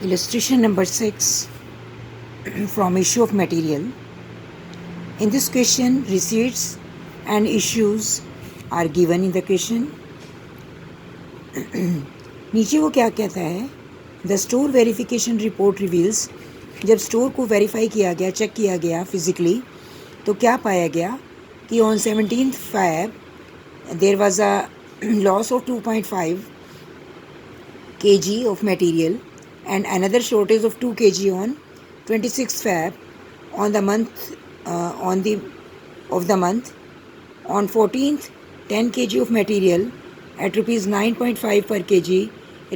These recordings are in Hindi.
Illustration number 6 from issue of material. In this question, receipts and issues are given in the question. नीचे वो क्या कहता है, the store verification report reveals, जब स्टोर को वेरीफाई किया गया, चेक किया गया फिजिकली, तो क्या पाया गया कि on 17th Feb there was a loss of 2.5 kg of material and another shortage of 2 kg on 26th Feb on the month on 14th 10 kg of material at rupees 9.5 per kg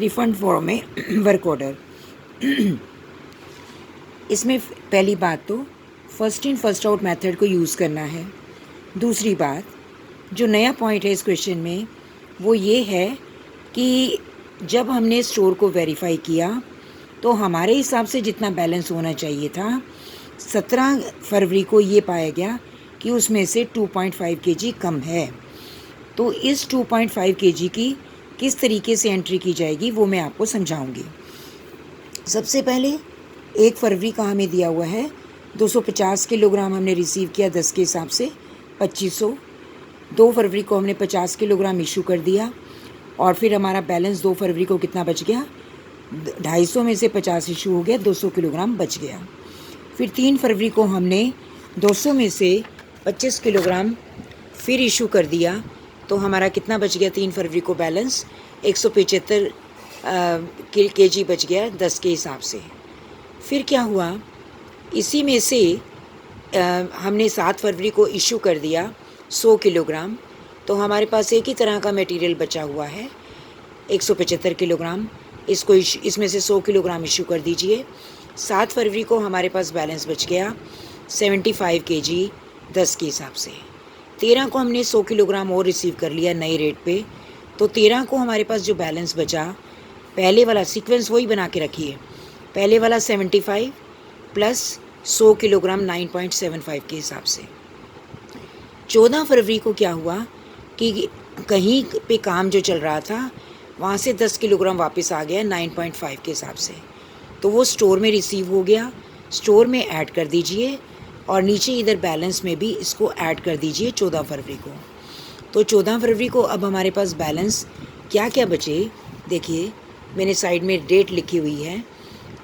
refund form में वर्क ऑर्डर. इसमें पहली बात तो first in first out method को यूज़ करना है. दूसरी बात, जो नया पॉइंट है इस क्वेश्चन में वो ये है कि जब हमने स्टोर को वेरीफाई किया तो हमारे हिसाब से जितना बैलेंस होना चाहिए था 17 फरवरी को ये पाया गया कि उसमें से 2.5 kg कम है. तो इस 2.5 kg की किस तरीके से एंट्री की जाएगी वो मैं आपको समझाऊंगी. सबसे पहले 1 फरवरी का हमें दिया हुआ है 250 किलोग्राम हमने रिसीव किया 10 के हिसाब से 2500. 2 फरवरी को हमने 50 किलोग्राम इशू कर दिया और फिर हमारा बैलेंस 2 फरवरी को कितना बच गया, 250 में से 50 इशू हो गया, 200 किलोग्राम बच गया. फिर 3 फरवरी को हमने 200 में से 25 किलोग्राम फिर इशू कर दिया तो हमारा कितना बच गया 3 फरवरी को बैलेंस 175 kg बच गया 10 के हिसाब से. फिर क्या हुआ, इसी में से हमने 7 फरवरी को इशू कर दिया 100 किलोग्राम, तो हमारे पास एक ही तरह का मटेरियल बचा हुआ है 175 किलोग्राम. इसको इसमें से 100 किलोग्राम इशू कर दीजिए. 7 फरवरी को हमारे पास बैलेंस बच गया 75 kg 10 के हिसाब से. 13 को हमने 100 किलोग्राम और रिसीव कर लिया नए रेट पे, तो 13 को हमारे पास जो बैलेंस बचा, पहले वाला सीक्वेंस वही बना के रखिए, पहले वाला 75 प्लस 100 किलोग्राम 9.75 के हिसाब से. 14 फरवरी को क्या हुआ कि कहीं पे काम जो चल रहा था वहाँ से 10 किलोग्राम वापस आ गया 9.5 के हिसाब से, तो वो स्टोर में रिसीव हो गया. स्टोर में ऐड कर दीजिए और नीचे इधर बैलेंस में भी इसको ऐड कर दीजिए 14 फरवरी को. तो 14 फरवरी को अब हमारे पास बैलेंस क्या क्या बचे, देखिए मैंने साइड में डेट लिखी हुई है.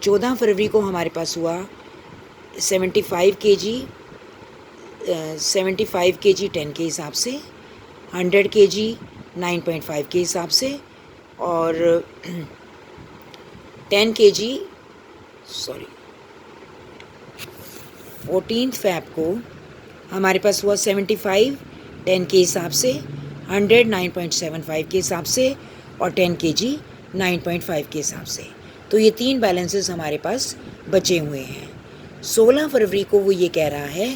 14 फरवरी को हमारे पास हुआ 75 kg 10 के हिसाब से, 100 kg 9.5 के हिसाब से और 10 kg 14th Feb को हमारे पास हुआ 75 10 के हिसाब से, 100 9.75 के हिसाब से और 10 kg 9.5 के हिसाब से. तो ये 3 बैलेंसेस हमारे पास बचे हुए हैं. 16 फरवरी को वो ये कह रहा है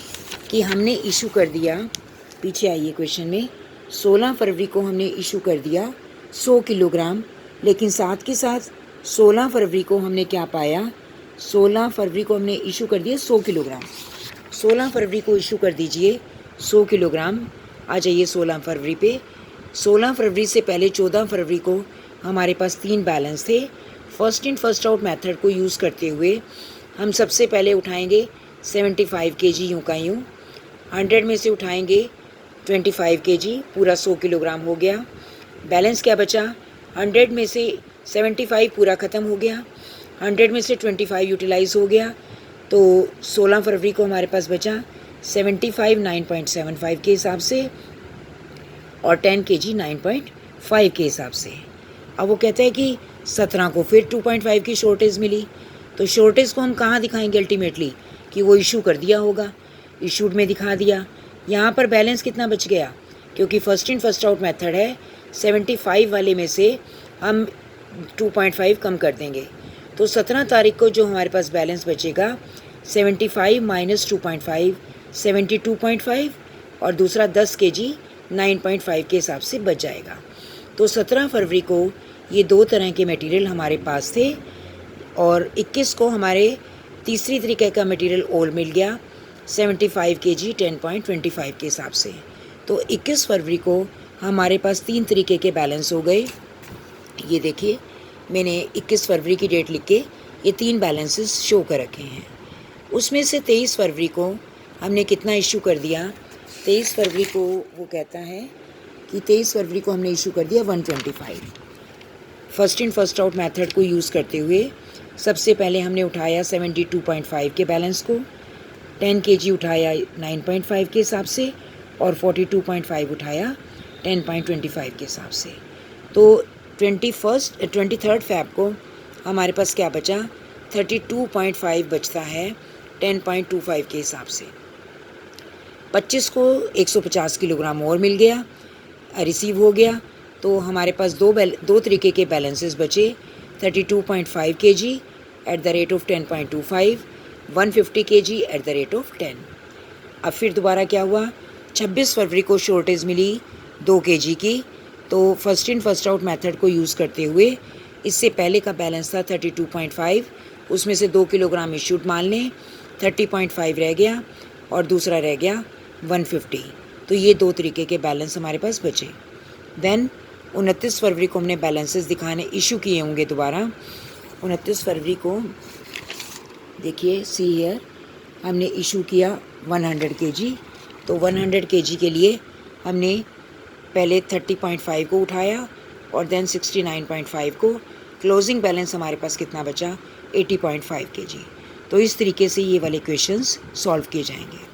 कि हमने इशू कर दिया, पीछे आइए क्वेश्चन में, 16 फरवरी को हमने इशू कर दिया 100 किलोग्राम, लेकिन साथ के साथ 16 फरवरी को हमने क्या पाया, 16 फरवरी को हमने इशू कर दिया 100 किलोग्राम. 16 फरवरी को इशू कर दीजिए 100 किलोग्राम. आ जाइए 16 फरवरी पे. 16 फरवरी से पहले 14 फरवरी को हमारे पास 3 बैलेंस थे. First in first out method को यूज़ करते हुए हम सबसे पहले उठाएंगे 75 kg यूँ का यूँ, 100 में से उठाएंगे 25 kg, पूरा 100 किलोग्राम हो गया. बैलेंस क्या बचा, 100 में से 75 पूरा ख़त्म हो गया, 100 में से 25 यूटिलाइज़ हो गया, तो 16 फरवरी को हमारे पास बचा 75 9.75 के हिसाब से और 10 kg 9.5 के हिसाब से. अब वो कहता है कि 17 को फिर 2.5 की शॉर्टेज मिली, तो शॉर्टेज को हम कहाँ दिखाएंगे अल्टीमेटली, कि वो इशू कर दिया होगा, इशूड में दिखा दिया. यहाँ पर बैलेंस कितना बच गया, क्योंकि first in first out method है, 75 वाले में से हम 2.5 कम कर देंगे. तो 17 तारीख को जो हमारे पास बैलेंस बचेगा 75 माइनस 2.5 72.5 और दूसरा 10 kg 9.5 के हिसाब से बच जाएगा. तो 17 फरवरी को ये 2 तरह के मटेरियल हमारे पास थे और 21 को हमारे तीसरी तरीके का मटेरियल और मिल गया 75 kg 10.25 के हिसाब से. तो 21 फरवरी को हमारे पास 3 तरीके के बैलेंस हो गए. ये देखिए मैंने 21 फरवरी की डेट लिख के ये 3 बैलेंसेस शो कर रखे हैं। उसमें से 23 फरवरी को हमने कितना इशू कर दिया? 23 फरवरी को वो कहता है कि 23 फरवरी को हमने इशू कर दिया 125। First in first out method को यूज़ करते हुए सबसे पहले हमने उठाया 72.5 के बैलेंस को, 10 kg उठाया 9.5 के हिसाब से और 42.5 उठाया 10.25 के हिसाब से। तो 23 फैब को हमारे पास क्या बचा? 32.5 बचता है 10.25 के हिसाब से। 25 को 150 किलोग्राम और मिल गया, रिसीव हो गया। तो हमारे पास दो तरीके के बैलेंसेस बचे, 32.5 kg at the rate of 10.25, 150 kg at the rate of 10। अब फिर दोबारा क्या हुआ? 26 फरवरी को शॉर्टेज मिली 2 kg की। तो first in first out method को यूज़ करते हुए इससे पहले का बैलेंस था 32.5, उसमें से 2 किलोग्राम इशूड मान लें, 30.5 रह गया और दूसरा रह गया 150। तो ये 2 तरीके के बैलेंस हमारे पास बचे। देन 29 फरवरी को हमने बैलेंसेस दिखाने इशू किए होंगे दोबारा। 29 फरवरी को देखिए, सी हियर, हमने इशू किया 100 kg। तो 100 kg के लिए हमने पहले 30.5 को उठाया और देन 69.5 को। क्लोजिंग बैलेंस हमारे पास कितना बचा? 80.5 kg। तो इस तरीके से ये वाले क्वेश्चंस सॉल्व किए जाएंगे।